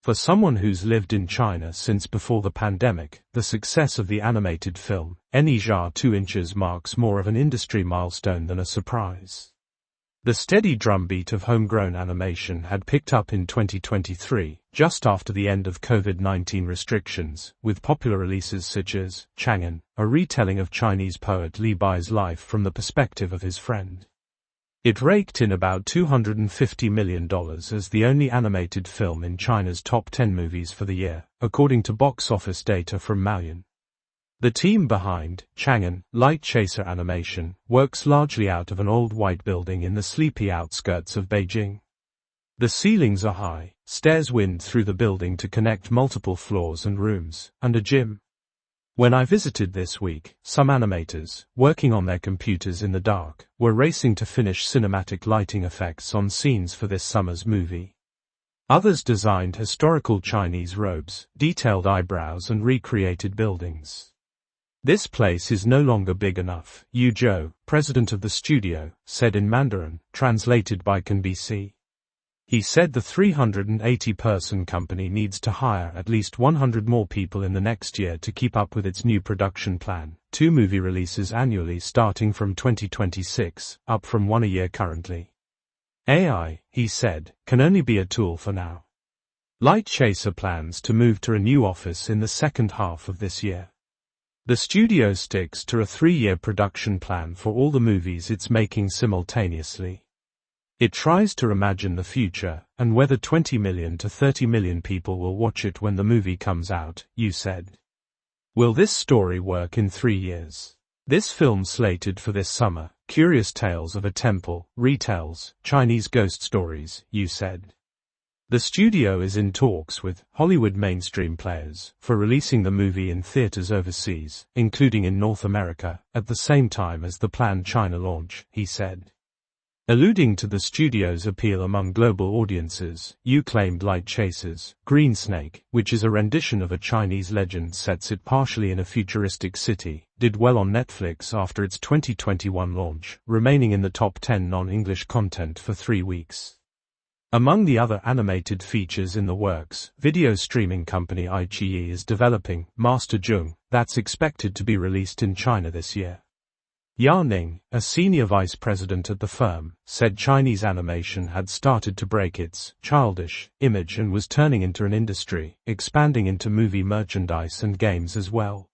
For someone who's lived in China since before the pandemic, the success of the animated film, Ne Zha 2 inches marks more of an industry milestone than a surprise. The steady drumbeat of homegrown animation had picked up in 2023, just after the end of COVID-19 restrictions, with popular releases such as Chang'an, a retelling of Chinese poet Li Bai's life from the perspective of his friend. It raked in about $250 million as the only animated film in China's top 10 movies for the year, according to box office data from Maoyan. The team behind Chang'an, Light Chaser Animation, works largely out of an old white building in the sleepy outskirts of Beijing. The ceilings are high, stairs wind through the building to connect multiple floors and rooms, and a gym. When I visited this week, some animators, working on their computers in the dark, were racing to finish cinematic lighting effects on scenes for this summer's movie. Others designed historical Chinese robes, detailed eyebrows and recreated buildings. "This place is no longer big enough," Yu Zhou, president of the studio, said in Mandarin, translated by CNBC. He said the 380-person company needs to hire at least 100 more people in the next year to keep up with its new production plan, 2 movie releases annually starting from 2026, up from 1 a year currently. AI, he said, can only be a tool for now. Light Chaser plans to move to a new office in the second half of this year. The studio sticks to a 3-year production plan for all the movies it's making simultaneously. It tries to imagine the future, and whether 20 million to 30 million people will watch it when the movie comes out, Yu said. Will this story work in 3 years? This film slated for this summer, Curious Tales of a Temple, retells Chinese ghost stories, Yu said. The studio is in talks with Hollywood mainstream players for releasing the movie in theaters overseas, including in North America, at the same time as the planned China launch, he said. Alluding to the studio's appeal among global audiences, Yu claimed Light Chaser's Green Snake, which is a rendition of a Chinese legend, sets it partially in a futuristic city, did well on Netflix after its 2021 launch, remaining in the top 10 non-English content for 3 weeks. Among the other animated features in the works, video streaming company iQIYI is developing Master Zheng, that's expected to be released in China this year. Ya Ning, a senior vice president at the firm, said Chinese animation had started to break its childish image and was turning into an industry, expanding into movie merchandise and games as well.